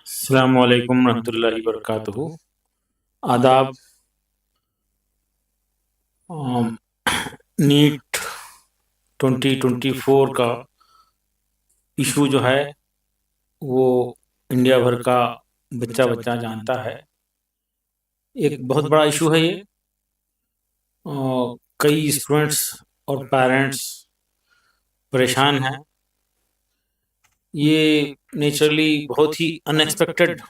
अस्सलामु अलैकुम रहमतुल्लाहि वबरकातुहू। आदाब। अम, नीट 2024 का इशू जो है वो इंडिया भर का बच्चा बच्चा जानता है। एक बहुत बड़ा इशू है ये। कई स्टूडेंट्स और पेरेंट्स परेशान हैं। ये नेचुरली बहुत ही अनएक्सपेक्टेड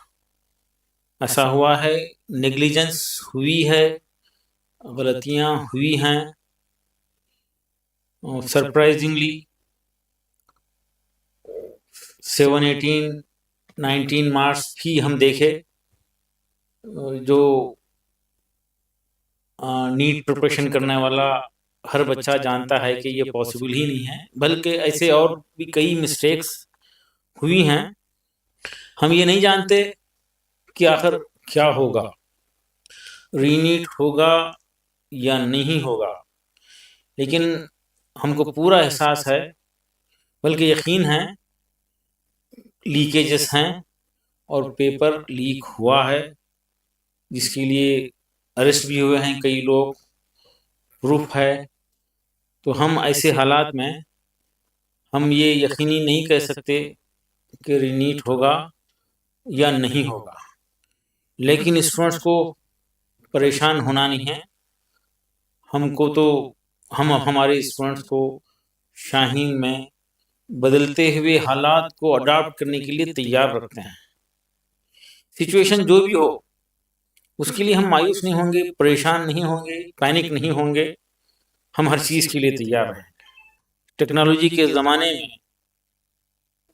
ऐसा हुआ है। नेग्लिजेंस हुई है, गलतियां हुई हैं। सरप्राइजिंगली 7, 18, 19 मार्च भी हम देखे जो नीट प्रिपरेशन करने वाला हर बच्चा जानता है कि ये पॉसिबल ही नहीं है, बल्कि ऐसे और भी कई मिस्टेक्स हुई हैं। हम ये नहीं जानते कि आखिर क्या होगा, रीनीट होगा या नहीं होगा, लेकिन हमको पूरा एहसास है, बल्कि यकीन है, लीकेजेस हैं और पेपर लीक हुआ है, जिसके लिए अरेस्ट भी हुए हैं कई लोग, प्रूफ है। तो हम ऐसे हालात में हम ये यकीनी नहीं कह सकते कि रीनीट होगा या नहीं होगा, लेकिन स्टूडेंट्स को परेशान होना नहीं है। हमको तो हम हमारे स्टूडेंट्स को शाहीन में बदलते हुए हालात को अडॉप्ट करने के लिए तैयार रखते हैं। सिचुएशन जो भी हो उसके लिए हम मायूस नहीं होंगे, परेशान नहीं होंगे, पैनिक नहीं होंगे। हम हर चीज़ के लिए तैयार हैं। टेक्नोलॉजी के ज़माने में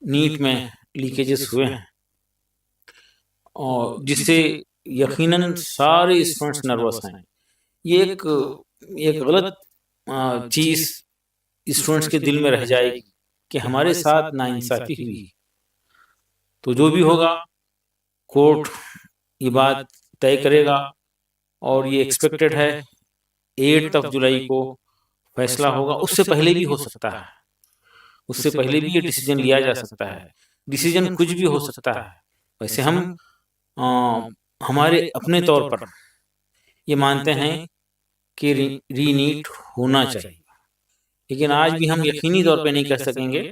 नीट में लीकेजेस हुए हैं और जिससे यकीनन सारे स्टूडेंट्स नर्वस हैं। ये एक गलत चीज़ स्टूडेंट्स के दिल में रह जाएगी कि हमारे साथ नाइंसाफ़ी हुई। तो जो भी होगा कोर्ट ये बात तय करेगा और ये एक्सपेक्टेड है 8 जुलाई को फैसला होगा। उससे पहले भी हो सकता है, उससे पहले भी ये डिसीजन लिया जा सकता है। डिसीजन कुछ भी हो सकता है। वैसे हम आ, हमारे अपने तौर पर ये मानते हैं कि रीनीट होना चाहिए, लेकिन आज भी हम यकीनी तौर पे नहीं कह सकेंगे,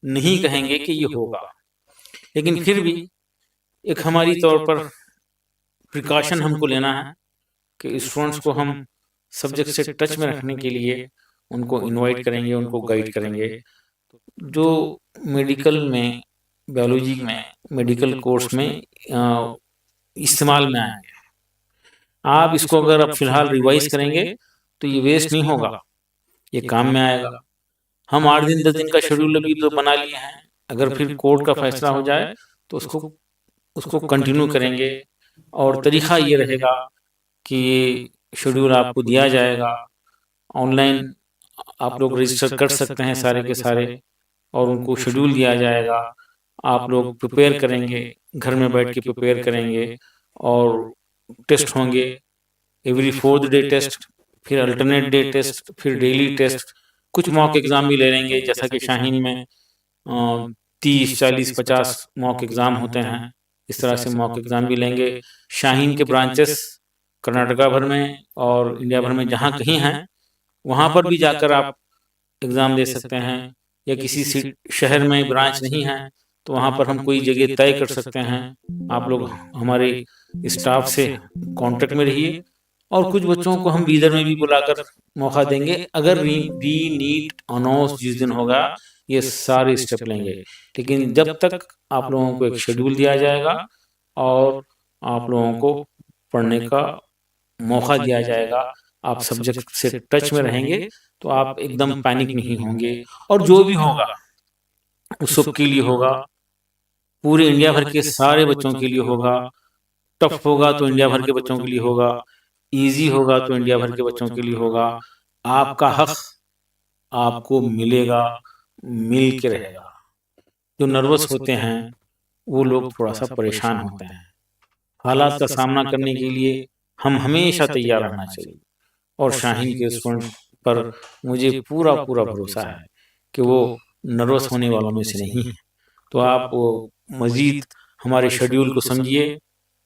नहीं कहेंगे कि ये होगा। लेकिन फिर भी एक हमारी तौर पर प्रिकॉशन हमको लेना है कि स्टूडेंट्स को हम सब्जेक्ट से टच में रखने के लिए उनको इनवाइट करेंगे, उनको गाइड करेंगे। जो मेडिकल में, बायोलॉजी में, मेडिकल कोर्स में इस्तेमाल में आएंगे। आप इसको अगर आप फिलहाल रिवाइज करेंगे तो ये वेस्ट नहीं होगा, ये काम में आएगा। हम 8 दिन 10 दिन का शेड्यूल अभी तो बना लिए हैं। अगर फिर कोर्ट का फैसला हो जाए तो उसको उसको कंटिन्यू करेंगे और तरीक़ा ये रहेगा कि ये शेड्यूल आपको दिया जाएगा ऑनलाइन। आप लोग रजिस्टर कर सकते हैं सारे के सारे, और उनको शेड्यूल दिया जाएगा। आप लोग प्रिपेयर करेंगे, घर में बैठ के प्रिपेयर करेंगे और टेस्ट होंगे। एवरी 4th डे टेस्ट, फिर अल्टरनेट डे टेस्ट, फिर डेली टेस्ट। कुछ मॉक एग्ज़ाम भी ले लेंगे, जैसा कि शाहीन में 30, 40, 50 मॉक एग्ज़ाम होते हैं। इस तरह से मॉक एग्ज़ाम भी लेंगे। शाहीन के ब्रांचेस कर्नाटका भर में और इंडिया भर में जहाँ कहीं हैं, वहाँ पर भी जाकर आप एग्ज़ाम दे सकते हैं। या किसी शहर में ब्रांच नहीं है तो वहाँ पर हम कोई जगह तय कर सकते हैं। आप लोग हमारे स्टाफ से कांटेक्ट में रहिए और कुछ बच्चों को हम बीदर में भी बुलाकर मौका देंगे। अगर री नीट अनाउंस जिस दिन होगा ये सारे स्टेप लेंगे, लेकिन जब तक आप लोगों को एक शेड्यूल दिया जाएगा और आप लोगों को पढ़ने का मौका दिया जाएगा, आप सब्जेक्ट से टच में रहेंगे तो आप एकदम पैनिक नहीं होंगे। और जो भी होगा उस सबके लिए होगा, पूरे इंडिया भर के सारे बच्चों के लिए होगा। टफ होगा तो इंडिया भर के बच्चों के लिए होगा, इजी होगा तो इंडिया भर के बच्चों के लिए होगा। आपका हक आपको मिलेगा, मिल के रहेगा। जो नर्वस होते हैं वो लोग थोड़ा सा परेशान होते हैं। हालात का सामना करने के लिए हम हमेशा तैयार रहना चाहिए। और शाहीन के स्टूडेंट पर मुझे पूरा पूरा भरोसा है कि वो नर्वस होने वालों में से नहीं है। तो आप मज़ीद हमारे शेड्यूल को समझिए,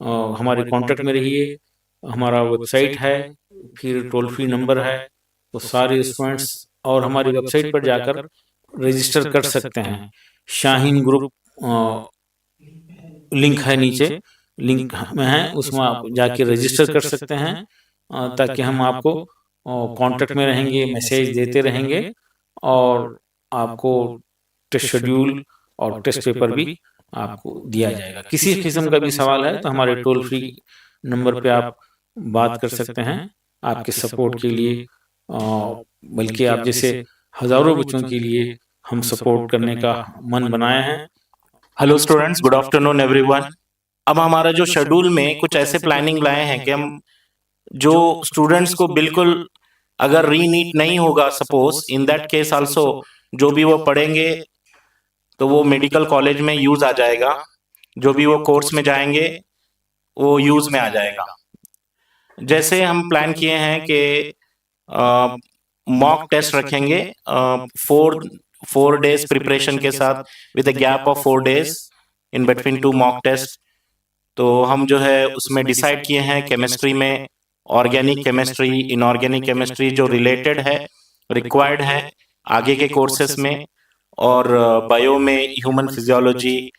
हमारे कांटेक्ट में रहिए। हमारा वेबसाइट है, फिर टोल फ्री नंबर है, तो सारे स्टूडेंट्स और हमारी वेबसाइट पर जाकर रजिस्टर कर सकते हैं। शाहीन ग्रुप लिंक है नीचे, लिंक में है, उसमें आप जाके रजिस्टर कर सकते हैं, ताकि हम आपको कांटेक्ट में रहेंगे, मैसेज देते रहेंगे, और आपको टेस्ट शेड्यूल और टेस्ट पेपर भी आपको दिया जाएगा। किसी किस्म का भी सवाल है तो हमारे टोल फ्री नंबर पे आप बात कर सकते हैं। आपके सपोर्ट के लिए, बल्कि आप जैसे हजारों बच्चों के लिए हम सपोर्ट करने का मन बनाए हैं। Hello students, good afternoon everyone. अब हमारा जो शेड्यूल में कुछ ऐसे प्लानिंग लाए हैं कि हम जो स्टूडेंट्स को बिल्कुल, अगर रीनीट नहीं होगा suppose, in that case also जो भी वो पढ़ेंगे तो वो मेडिकल कॉलेज में यूज आ जाएगा, जो भी वो कोर्स में जाएंगे वो यूज में आ जाएगा। जैसे हम प्लान किए हैं कि मॉक टेस्ट रखेंगे 4 days प्रिपरेशन के साथ, with a gap of 4 days in between 2 mock test. तो हम जो है उसमें डिसाइड किए हैं केमिस्ट्री में ऑर्गेनिक केमिस्ट्री, इनऑर्गेनिक केमिस्ट्री जो रिलेटेड है, रिक्वायर्ड है आगे के कोर्सेस में, और बायो में ह्यूमन फिजियोलॉजी,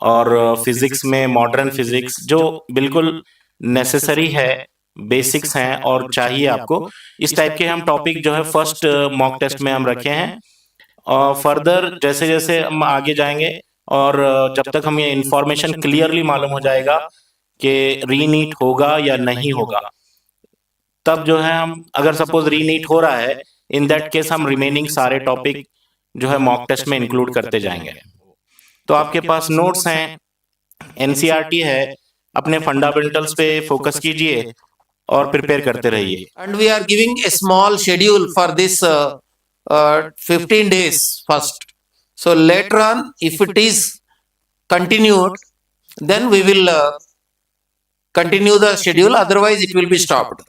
और फिजिक्स में मॉडर्न फिजिक्स जो बिल्कुल नेसेसरी है, बेसिक्स हैं और चाहिए आपको। इस टाइप के हम टॉपिक जो है फर्स्ट मॉक टेस्ट में हम रखे हैं। और फर्दर जैसे जैसे हम आगे जाएंगे और जब तक हम ये इंफॉर्मेशन क्लियरली मालूम हो जाएगा कि रीनीट होगा या नहीं होगा, तब जो है हम, अगर सपोज रीनीट हो रहा है, इन दैट केस हम रिमेनिंग सारे टॉपिक जो है मॉक टेस्ट में इंक्लूड करते जाएंगे। तो आपके पास नोट्स हैं, एनसीईआरटी है, अपने फंडामेंटल्स पे फोकस कीजिए और प्रिपेयर करते रहिए। And we are giving a small schedule for this 15 days first. So later on, if it is continued, then we will continue the schedule, otherwise it will be stopped.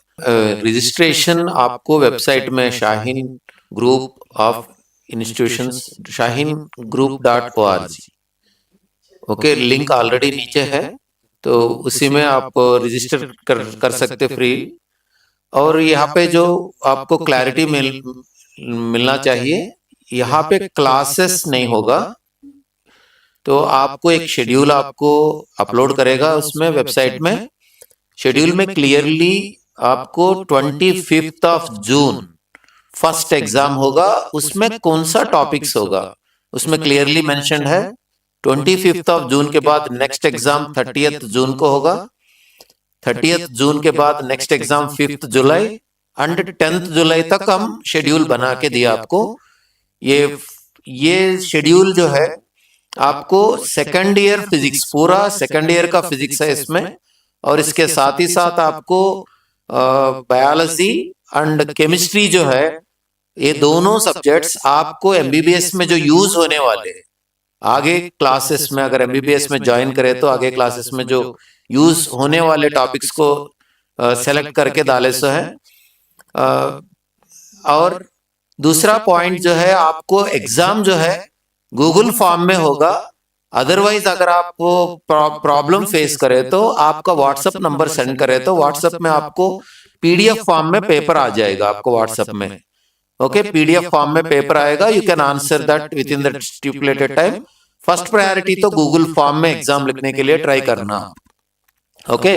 Registration आपको website में Shaheen group of institutions, shahingroup.org, okay, link already नीचे है, तो उसी में आप register कर सकते फ्री। और यहाँ पे जो आपको क्लैरिटी मिलना चाहिए, यहाँ पे क्लासेस नहीं होगा, तो आपको एक शेड्यूल आपको अपलोड करेगा उसमें वेबसाइट में। शेड्यूल में क्लियरली आपको 25 ऑफ जून फर्स्ट एग्जाम होगा, उसमें कौन सा टॉपिक्स होगा उसमें क्लियरली मेंशन्ड है। 25 ऑफ जून के बाद नेक्स्ट एग्जाम 30 जून को होगा, 30 जून के बाद नेक्स्ट एग्जाम 5 जुलाई, एंड 10 जुलाई तक हम शेड्यूल बना के दिया आपको। ये शेड्यूल जो है आपको सेकंड ईयर फिजिक्स, पूरा सेकंड ईयर का फिजिक्स है इसमें, और इसके साथ ही साथ आपको बायोलॉजी एंड केमिस्ट्री जो है, ये दोनों सब्जेक्ट्स आपको एमबीबीएस में जो यूज होने वाले आगे क्लासेस में, अगर एमबीबीएस में ज्वाइन करें तो आगे क्लासेस में जो यूज होने वाले टॉपिक्स को सेलेक्ट करके डाले सो है। और दूसरा पॉइंट जो है, आपको एग्जाम जो है गूगल फॉर्म में होगा, अदरवाइज अगर आपको प्रॉब्लम फेस करे तो आपका व्हाट्सएप नंबर सेंड करे तो व्हाट्सएप में आपको पीडीएफ फॉर्म में पेपर आ जाएगा आपको व्हाट्सएप में, ओके, पीडीएफ फॉर्म में पेपर आएगा, you can answer that with in the stipulated time. First priority तो गूगल फॉर्म में एग्जाम लिखने के लिए ट्राई करना, ओके।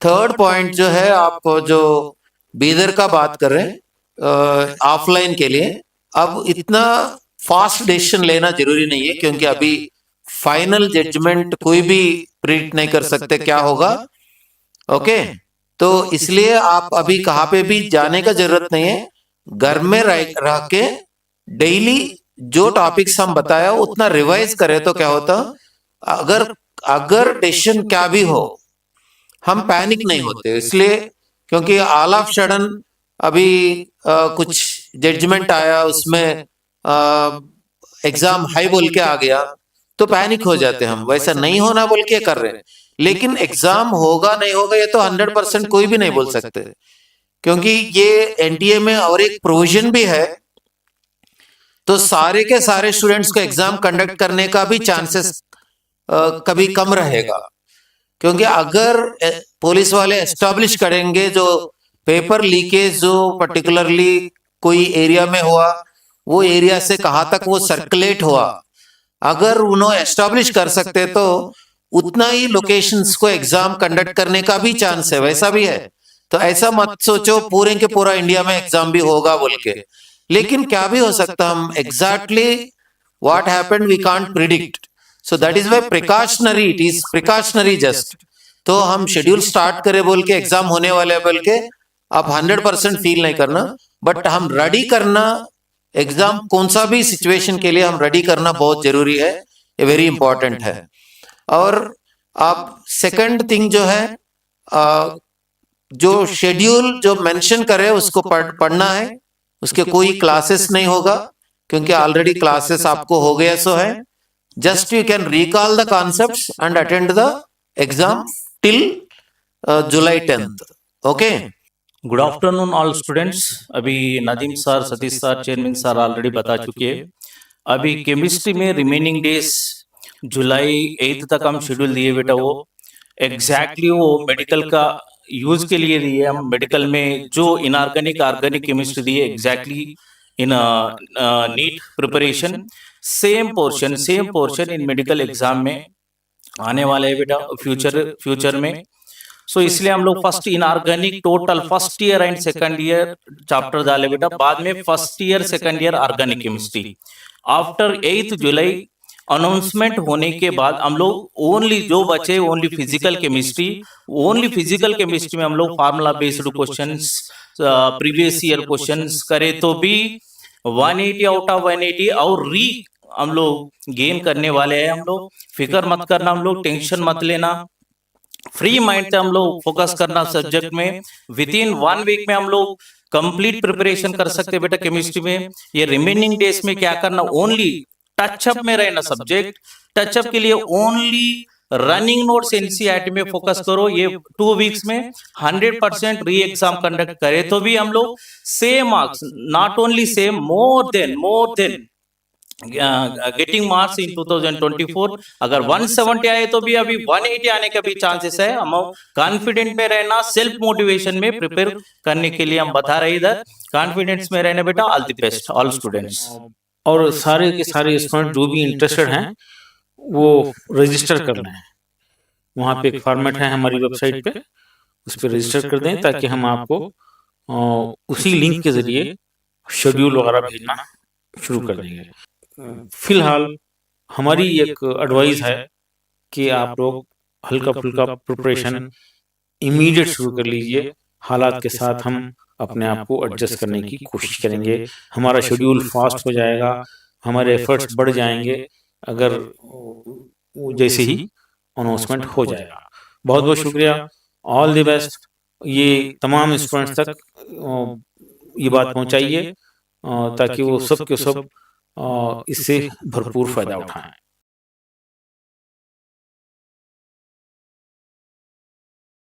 थर्ड पॉइंट जो है, आप जो बीदर का बात कर रहे हैं ऑफलाइन के लिए, अब इतना फास्ट डिसीजन लेना जरूरी नहीं है, क्योंकि अभी फाइनल जजमेंट कोई भी प्रिडिक्ट नहीं कर सकते क्या होगा, ओके। तो इसलिए आप अभी कहाँ पे भी जाने का जरूरत नहीं है, घर में रह के डेली जो टॉपिक्स हम बताया उतना रिवाइज करें तो क्या होता, अगर डिसीजन क्या भी हो हम पैनिक नहीं होते, इसलिए क्योंकि ऑल ऑफ सडन अभी कुछ जजमेंट आया, उसमें एग्जाम हाई बोल के आ गया तो पैनिक हो जाते हम, वैसा नहीं होना बोल के कर रहे हैं। लेकिन एग्जाम होगा नहीं होगा ये तो 100% कोई भी नहीं बोल सकते, क्योंकि ये एनटीए में और एक प्रोविजन भी है, तो सारे के सारे स्टूडेंट्स को एग्जाम कंडक्ट करने का भी चांसेस कभी कम रहेगा, क्योंकि अगर पुलिस वाले एस्टैब्लिश करेंगे जो पेपर लीकेज जो पर्टिकुलरली कोई एरिया में हुआ, वो एरिया से कहाँ तक वो सर्कुलेट हुआ, अगर उन्होंने एस्टैब्लिश कर सकते तो उतना ही लोकेशंस को एग्जाम कंडक्ट करने का भी चांस है, वैसा भी है। तो ऐसा मत सोचो पूरे के पूरा इंडिया में एग्जाम भी होगा बोल के, लेकिन क्या भी हो सकता, हम exactly what happened we can't predict, so that is why precautionary, it is precautionary just. तो हम शेड्यूल स्टार्ट करें बोल के एग्जाम होने वाले हैं बोल के आप 100% फील नहीं करना, बट हम रेडी करना, एग्जाम कौन सा भी सिचुएशन के लिए हम रेडी करना बहुत जरूरी है, ये वेरी इंपॉर्टेंट है। और आप सेकंड थिंग जो है, जो शेड्यूल जो मेंशन करे उसको पढ़ना है, उसके कोई क्लासेस नहीं होगा क्योंकि ऑलरेडी क्लासेस आपको हो गया सो है, just you can recall the concepts and attend the exam till July 10th। Okay, good afternoon all students. अभी Nadeem sir, Satish sir, chairman sir already बता चुके हैं। अभी केमिस्ट्री में रिमेनिंग डेज जुलाई 8 तक हम शेड्यूल दिए बेटा, वो एग्जैक्टली वो मेडिकल का यूज के लिए दिए। हम मेडिकल में जो इनऑर्गेनिक ऑर्गेनिक केमिस्ट्री दिए exactly in NEET preparation, same portion in medical exam में आने वाले है बेटा फ्यूचर में। सो इसलिए हम लोग first inorganic total first year and second year chapter डाले बेटा, बाद में first year second year organic chemistry. After 8 जुलाई अनाउंसमेंट होने के बाद हम लोग ओनली जो बचे ओनली फिजिकल केमिस्ट्री में हम लोग formula based questions, previous year questions करे तो भी 180 आउट ऑफ 180 और हम लोग गेन करने वाले हैं। हम लोग फिक्र मत करना, हम लोग टेंशन मत लेना, फ्री माइंड से हम लोग फोकस करना सब्जेक्ट में। विद इन 1 वीक में हम लोग कंप्लीट प्रिपरेशन कर सकते हैं बेटा केमिस्ट्री में। ये रिमेनिंग डेज में क्या करना, ओनली टचअप में रहना सब्जेक्ट। टचअप के लिए ओनली रनिंग नोट्स एनसीईआरटी में फोकस करो। ये 2 वीक्स में 100% री एग्जाम कंडक्ट करे तो भी हम लोग same marks, not only same, more than getting marks in 2024। अगर 170 आए तो भी अभी 180 आने का भी चांसेस है। हम कॉन्फिडेंट में रहना, सेल्फ मोटिवेशन में प्रिपेयर करने के लिए हम बता रहे इधर, कॉन्फिडेंस में रहना बेटा। All the best all students. और सारे के सारे स्टूडेंट जो भी इंटरेस्टेड हैं वो रजिस्टर करना है। वहाँ पे एक फॉर्मेट है हमारी वेबसाइट पे, उस पर रजिस्टर कर दें ताकि हम आपको उसी लिंक के जरिए शेड्यूल वगैरह भेजना शुरू कर देंगे। फिलहाल हमारी एक एडवाइस है कि आप लोग हल्का फुल्का प्रिपरेशन इमीडिएट शुरू कर लीजिए। हालात के साथ हम अपने आप को एडजस्ट करने की कोशिश करेंगे। हमारा शेड्यूल फास्ट हो जाएगा, हमारे एफर्ट्स बढ़ जाएंगे अगर जैसे ही अनाउंसमेंट हो जाएगा। बहुत बहुत शुक्रिया, ऑल द बेस्ट। ये तमाम स्टूडेंट्स तक ये बात पहुंचाइए ताकि वो सब के सब इससे भरपूर फायदा उठाएं।